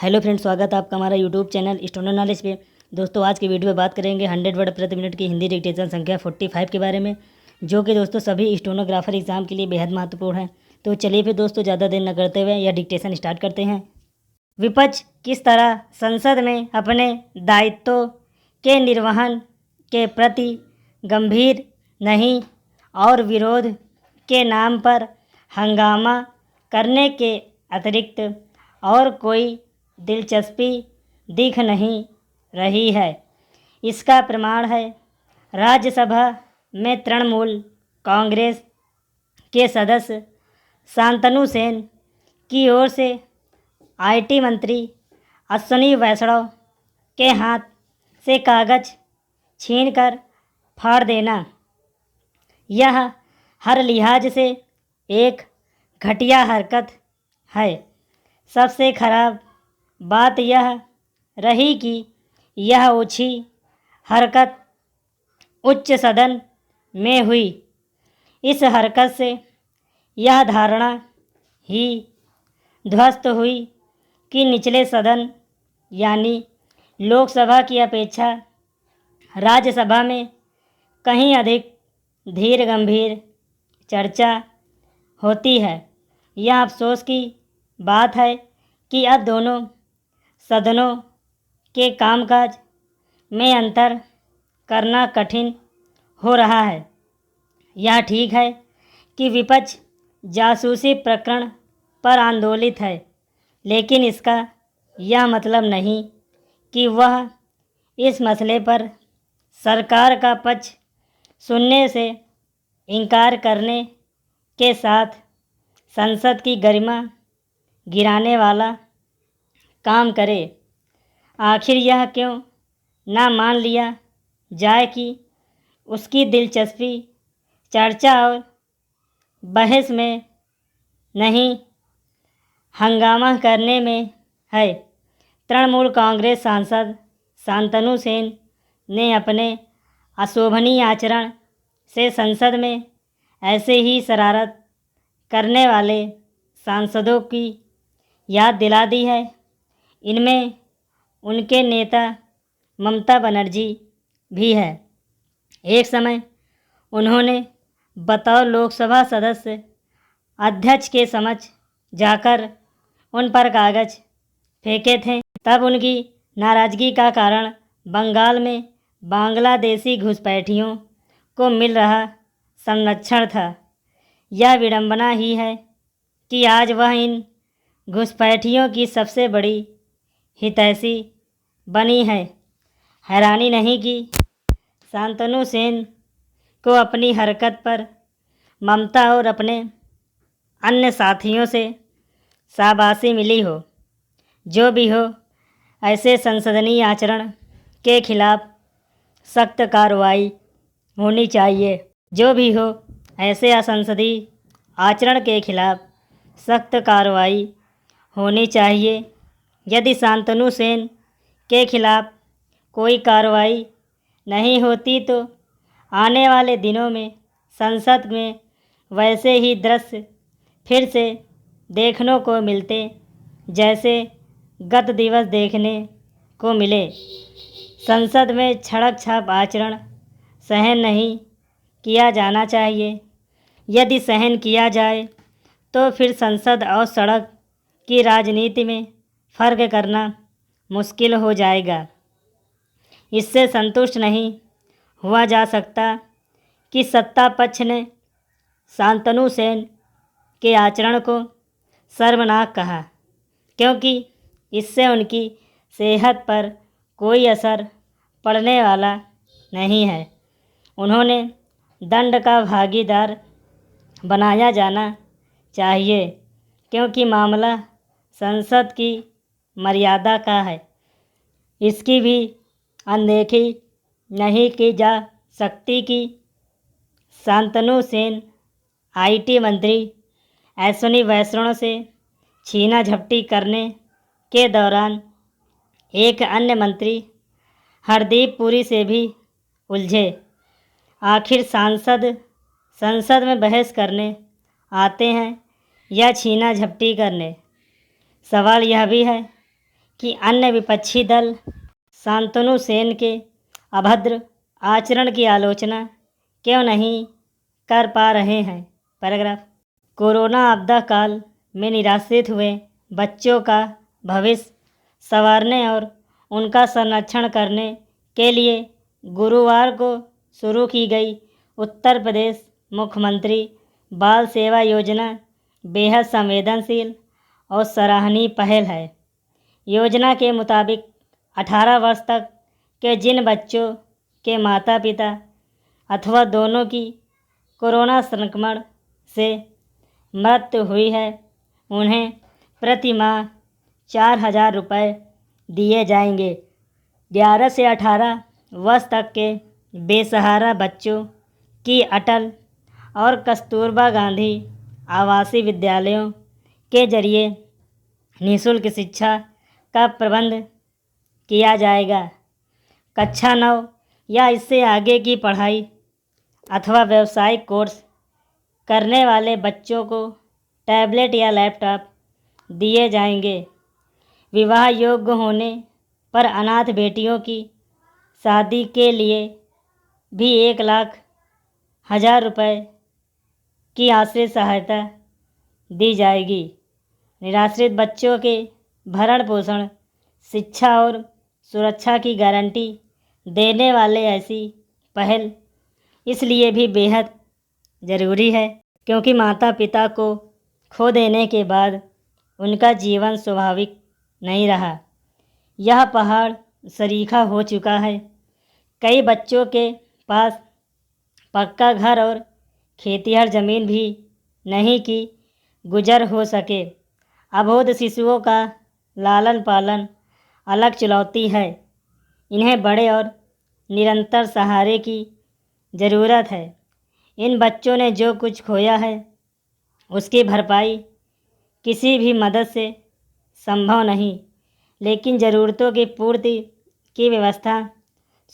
Hello friends, स्वागत है आपका हमारा यूट्यूब चैनल स्टूडेंट नॉलेज पे। दोस्तों, आज की वीडियो में बात करेंगे 100 वर्ड प्रति मिनट की हिंदी डिक्टेशन संख्या 45 के बारे में, जो कि दोस्तों सभी स्टेनोग्राफर एग्जाम के लिए बेहद महत्वपूर्ण है। तो चलिए फिर दोस्तों, ज़्यादा देर न करते हुए यह डिक्टेशन स्टार्ट करते हैं। विपक्ष किस तरह संसद में अपने दायित्वों के निर्वहन के प्रति गंभीर नहीं और विरोध के नाम पर हंगामा करने के अतिरिक्त और कोई दिलचस्पी दिख नहीं रही है। इसका प्रमाण है राज्यसभा में तृणमूल कांग्रेस के सदस्य शांतनु सेन की ओर से आईटी मंत्री अश्विनी वैष्णव के हाथ से कागज छीनकर फाड़ देना। यह हर लिहाज से एक घटिया हरकत है। सबसे खराब बात यह रही कि यह ओछी हरकत उच्च सदन में हुई। इस हरकत से यह धारणा ही ध्वस्त हुई कि निचले सदन यानी लोकसभा की अपेक्षा राज्यसभा में कहीं अधिक धीर गंभीर चर्चा होती है। यह अफसोस की बात है कि अब दोनों सदनों के कामकाज में अंतर करना कठिन हो रहा है। यह ठीक है कि विपक्ष जासूसी प्रकरण पर आंदोलित है, लेकिन इसका यह मतलब नहीं कि वह इस मसले पर सरकार का पक्ष सुनने से इनकार करने के साथ संसद की गरिमा गिराने वाला काम करे। आखिर यह क्यों ना मान लिया जाए कि उसकी दिलचस्पी चर्चा और बहस में नहीं, हंगामा करने में है। तृणमूल कांग्रेस सांसद शांतनु सेन ने अपने अशोभनीय आचरण से संसद में ऐसे ही शरारत करने वाले सांसदों की याद दिला दी है। इनमें उनके नेता ममता बनर्जी भी है। एक समय उन्होंने बतौर लोकसभा सदस्य अध्यक्ष के समक्ष जाकर उन पर कागज फेंके थे। तब उनकी नाराज़गी का कारण बंगाल में बांग्लादेशी घुसपैठियों को मिल रहा संरक्षण था। यह विडंबना ही है कि आज वह इन घुसपैठियों की सबसे बड़ी हितैषी बनी है। हैरानी नहीं कि शांतनु सेन को अपनी हरकत पर ममता और अपने अन्य साथियों से शाबाशी मिली हो। जो भी हो, ऐसे संसदीय आचरण के खिलाफ सख्त कार्रवाई होनी चाहिए। जो भी हो, ऐसे असंसदीय आचरण के खिलाफ सख्त कार्रवाई होनी चाहिए। यदि शांतनु सेन के खिलाफ कोई कार्रवाई नहीं होती तो आने वाले दिनों में संसद में वैसे ही दृश्य फिर से देखने को मिलते जैसे गत दिवस देखने को मिले। संसद में छड़क छाप आचरण सहन नहीं किया जाना चाहिए। यदि सहन किया जाए तो फिर संसद और सड़क की राजनीति में फ़र्क करना मुश्किल हो जाएगा। इससे संतुष्ट नहीं हुआ जा सकता कि सत्ता पक्ष ने शांतनु सेन के आचरण को शर्मनाक कहा, क्योंकि इससे उनकी सेहत पर कोई असर पड़ने वाला नहीं है। उन्होंने दंड का भागीदार बनाया जाना चाहिए, क्योंकि मामला संसद की मर्यादा का है। इसकी भी अनदेखी नहीं की जा सकती कि शांतनु सेन आईटी मंत्री अश्विनी वैष्णव से छीना झपटी करने के दौरान एक अन्य मंत्री हरदीप पुरी से भी उलझे। आखिर सांसद संसद में बहस करने आते हैं या छीना झपटी करने? सवाल यह भी है कि अन्य विपक्षी दल शांतनु सेन के अभद्र आचरण की आलोचना क्यों नहीं कर पा रहे हैं। पैराग्राफ। कोरोना आपदा काल में निराश्रित हुए बच्चों का भविष्य संवारने और उनका संरक्षण करने के लिए गुरुवार को शुरू की गई उत्तर प्रदेश मुख्यमंत्री बाल सेवा योजना बेहद संवेदनशील और सराहनीय पहल है। योजना के मुताबिक 18 वर्ष तक के जिन बच्चों के माता पिता अथवा दोनों की कोरोना संक्रमण से मृत्यु हुई है, उन्हें प्रति माह 4,000 रुपये दिए जाएंगे। 11 से 18 वर्ष तक के बेसहारा बच्चों की अटल और कस्तूरबा गांधी आवासीय विद्यालयों के जरिए निःशुल्क शिक्षा का प्रबंध किया जाएगा। कक्षा 9 या इससे आगे की पढ़ाई अथवा व्यावसायिक कोर्स करने वाले बच्चों को टैबलेट या लैपटॉप दिए जाएंगे। विवाह योग्य होने पर अनाथ बेटियों की शादी के लिए भी 1,00,000 रुपये की आश्रित सहायता दी जाएगी। निराश्रित बच्चों के भरण पोषण, शिक्षा और सुरक्षा की गारंटी देने वाले ऐसी पहल इसलिए भी बेहद ज़रूरी है क्योंकि माता पिता को खो देने के बाद उनका जीवन स्वाभाविक नहीं रहा। यह पहाड़ सरीखा हो चुका है। कई बच्चों के पास पक्का घर और खेतिहर ज़मीन भी नहीं कि गुजर हो सके। अबोध शिशुओं का लालन पालन अलग चुनौती है। इन्हें बड़े और निरंतर सहारे की ज़रूरत है। इन बच्चों ने जो कुछ खोया है उसकी भरपाई किसी भी मदद से संभव नहीं, लेकिन ज़रूरतों की पूर्ति की व्यवस्था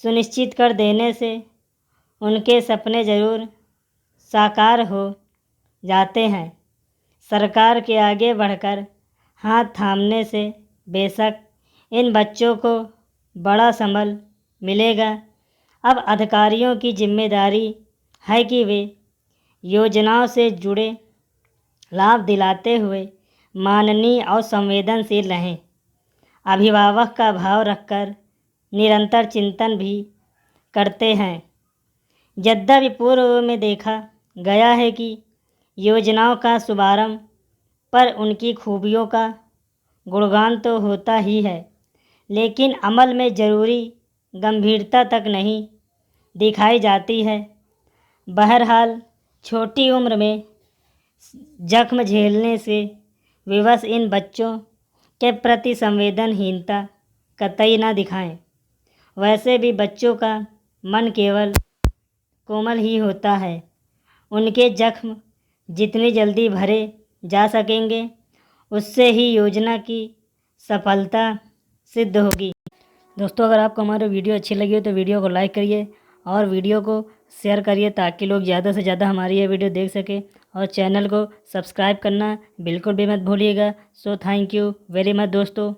सुनिश्चित कर देने से उनके सपने ज़रूर साकार हो जाते हैं। सरकार के आगे बढ़कर हाथ थामने से बेशक इन बच्चों को बड़ा संबल मिलेगा। अब अधिकारियों की जिम्मेदारी है कि वे योजनाओं से जुड़े लाभ दिलाते हुए माननीय और संवेदनशील रहें। अभिभावक का भाव रखकर निरंतर चिंतन भी करते हैं। यद्यपि पूर्व में देखा गया है कि योजनाओं का शुभारंभ पर उनकी खूबियों का गुणगान तो होता ही है, लेकिन अमल में ज़रूरी गंभीरता तक नहीं दिखाई जाती है। बहरहाल छोटी उम्र में जख्म झेलने से विवश इन बच्चों के प्रति संवेदनहीनता कतई न दिखाएं। वैसे भी बच्चों का मन केवल कोमल ही होता है। उनके जख्म जितनी जल्दी भरे जा सकेंगे उससे ही योजना की सफलता सिद्ध होगी। दोस्तों, अगर आपको हमारी वीडियो अच्छी लगी हो तो वीडियो को लाइक करिए और वीडियो को शेयर करिए ताकि लोग ज़्यादा से ज़्यादा हमारी ये वीडियो देख सकें, और चैनल को सब्सक्राइब करना बिल्कुल भी मत भूलिएगा। So thank you very much दोस्तों।